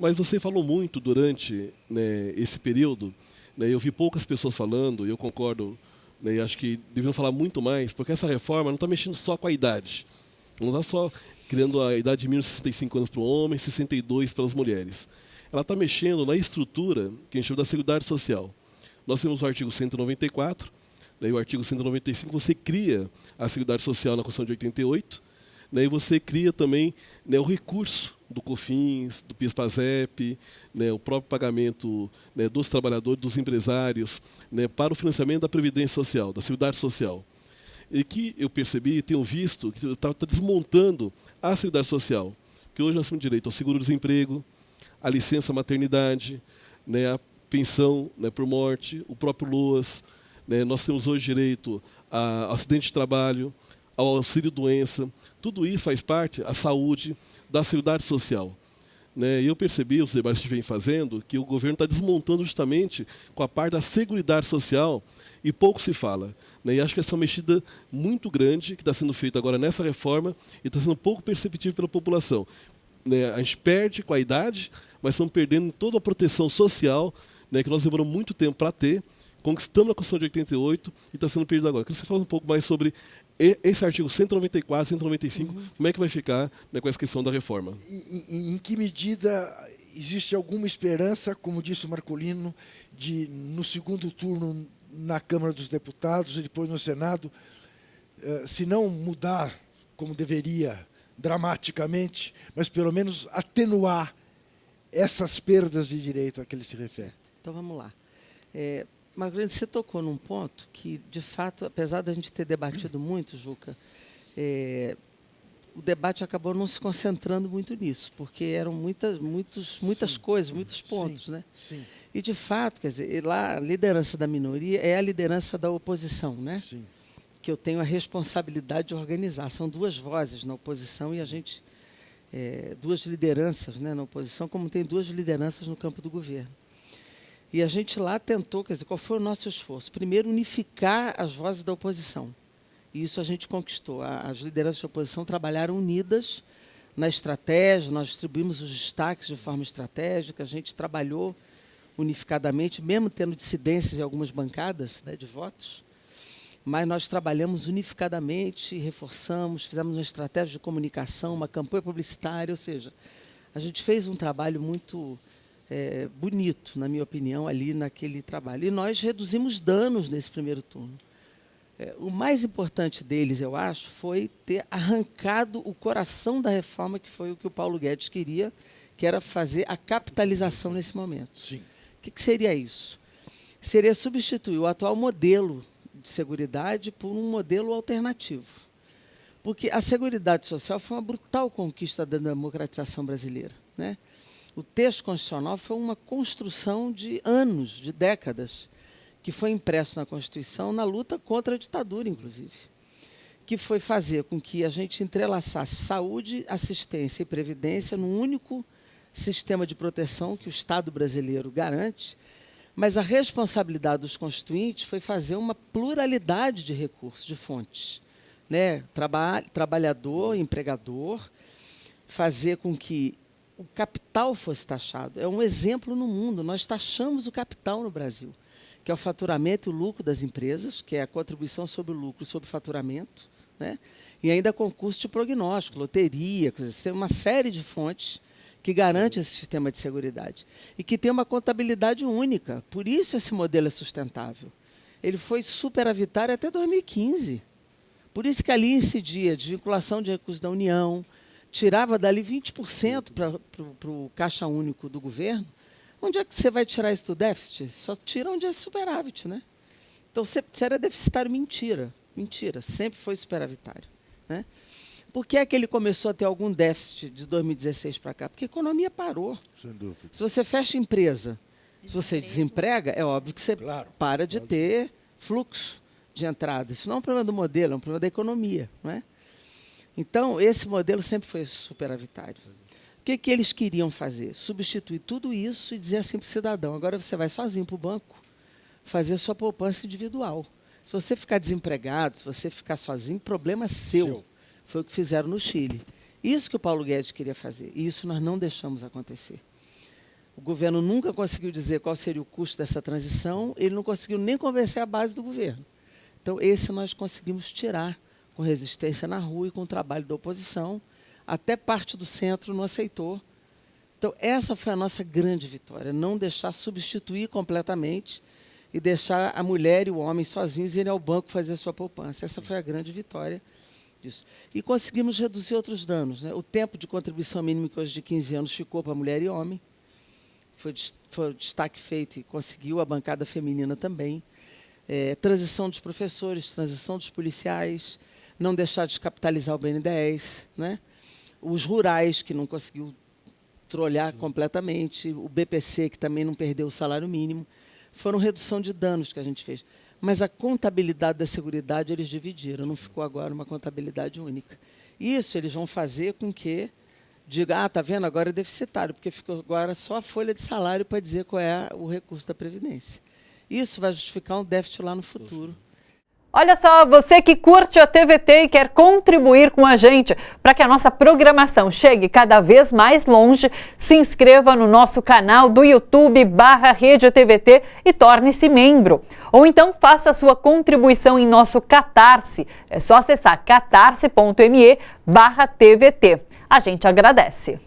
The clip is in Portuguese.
Mas você falou muito durante, né, esse período, né, eu vi poucas pessoas falando, e eu concordo, né, e acho que deveriam falar muito mais, porque essa reforma não está mexendo só com a idade. Não está só criando a idade de mínimo de 65 anos para o homem, 62 para as mulheres. Ela está mexendo na estrutura que a gente chama da Seguridade Social. Nós temos o artigo 194, né, e o artigo 195, você cria a Seguridade Social na Constituição de 88, né, e você cria também, né, o recurso do COFINS, do PIS/PASEP, né, o próprio pagamento, né, dos trabalhadores, dos empresários, né, para o financiamento da Previdência Social, da Seguridade Social. E que eu percebi, tenho visto, que está desmontando a Seguridade Social, que hoje nós temos direito ao seguro-desemprego, a licença maternidade, né, a pensão, né, por morte, o próprio LOAS, né, nós temos hoje direito a acidente de trabalho, ao auxílio-doença, tudo isso faz parte da saúde, da Seguridade Social. Né, e eu percebi, os debates que vem fazendo, que o governo está desmontando justamente com a parte da Seguridade Social e pouco se fala. Né, e acho que essa é uma mexida muito grande que está sendo feita agora nessa reforma e está sendo pouco perceptível pela população. Né, a gente perde com a idade, mas estamos perdendo toda a proteção social, né, que nós demoramos muito tempo para ter, conquistamos a Constituição de 88 e está sendo perdido agora. Eu queria que você falasse um pouco mais sobre esse artigo 194, 195, como é que vai ficar, né, com essa questão da reforma? Em que medida existe alguma esperança, como disse o Marcolino, de, no segundo turno na Câmara dos Deputados e depois no Senado, se não mudar como deveria dramaticamente, mas pelo menos atenuar essas perdas de direito a que ele se refere? Então, vamos lá. Marcolino, você tocou num ponto que, de fato, apesar da gente ter debatido muito, Juca, o debate acabou não se concentrando muito nisso, porque eram muitas coisas, muitos pontos. Sim, né? sim. E, de fato, quer dizer, lá a liderança da minoria é a liderança da oposição, né? Sim. Que eu tenho a responsabilidade de organizar. São duas vozes na oposição e a gente... duas lideranças, né, na oposição, como tem duas lideranças no campo do governo. E a gente lá tentou, quer dizer, qual foi o nosso esforço? Primeiro, unificar as vozes da oposição. E isso a gente conquistou. As lideranças da oposição trabalharam unidas na estratégia, nós distribuímos os destaques de forma estratégica, a gente trabalhou unificadamente, mesmo tendo dissidências em algumas bancadas, né, de votos, mas nós trabalhamos unificadamente, reforçamos, fizemos uma estratégia de comunicação, uma campanha publicitária, ou seja, a gente fez um trabalho muito bonito, na minha opinião, ali naquele trabalho. E nós reduzimos danos nesse primeiro turno. O mais importante deles, eu acho, foi ter arrancado o coração da reforma, que foi o que o Paulo Guedes queria, que era fazer a capitalização nesse momento. Sim. O que seria isso? Seria substituir o atual modelo de seguridade por um modelo alternativo. Porque a Seguridade Social foi uma brutal conquista da democratização brasileira, né? O texto constitucional foi uma construção de anos, de décadas, que foi impresso na Constituição na luta contra a ditadura, inclusive, que foi fazer com que a gente entrelaçasse saúde, assistência e previdência num único sistema de proteção que o Estado brasileiro garante, mas a responsabilidade dos constituintes foi fazer uma pluralidade de recursos, de fontes, né? Trabalhador, empregador, fazer com que o capital fosse taxado. É um exemplo no mundo. Nós taxamos o capital no Brasil, que é o faturamento e o lucro das empresas, que é a contribuição sobre o lucro e sobre o faturamento, né? E ainda concurso de prognóstico, loteria, uma série de fontes que garante esse sistema de seguridade e que tem uma contabilidade única. Por isso esse modelo é sustentável. Ele foi superavitário até 2015. Por isso que ali incidia desvinculação de recursos da União, tirava dali 20% para o caixa único do governo. Onde é que você vai tirar isso do déficit? Só tira onde é superávit, né? Então, se era deficitário, mentira. Mentira, sempre foi superavitário, né? Por que é que ele começou a ter algum déficit de 2016 para cá? Porque a economia parou. Sem dúvida. Se você fecha empresa, se você desemprega, é óbvio que você para de ter fluxo de entrada. Isso não é um problema do modelo, é um problema da economia, não é? Então, esse modelo sempre foi superavitário. O que eles queriam fazer? Substituir tudo isso e dizer assim para o cidadão, agora você vai sozinho para o banco fazer sua poupança individual. Se você ficar desempregado, se você ficar sozinho, problema seu. Foi o que fizeram no Chile. Isso que o Paulo Guedes queria fazer. E isso nós não deixamos acontecer. O governo nunca conseguiu dizer qual seria o custo dessa transição, ele não conseguiu nem convencer a base do governo. Então, esse nós conseguimos tirar com resistência na rua e com o trabalho da oposição. Até parte do centro não aceitou. Então, essa foi a nossa grande vitória, não deixar substituir completamente e deixar a mulher e o homem sozinhos irem ao banco fazer a sua poupança. Essa foi a grande vitória disso. E conseguimos reduzir outros danos, né? O tempo de contribuição mínima, que hoje de 15 anos, ficou para mulher e homem. Foi o destaque feito e conseguiu a bancada feminina também. Transição dos professores, transição dos policiais, não deixar descapitalizar o BNDES, né? Os rurais, que não conseguiu trolhar completamente, o BPC, que também não perdeu o salário mínimo. Foram redução de danos que a gente fez. Mas a contabilidade da Seguridade eles dividiram, não ficou agora uma contabilidade única. Isso eles vão fazer com que diga, está vendo, agora é deficitário, porque ficou agora só a folha de salário para dizer qual é o recurso da Previdência. Isso vai justificar um déficit lá no futuro. Olha só, você que curte a TVT e quer contribuir com a gente para que a nossa programação chegue cada vez mais longe, se inscreva no nosso canal do YouTube/Rede TVT e torne-se membro. Ou então faça a sua contribuição em nosso Catarse. É só acessar catarse.me/TVT. A gente agradece.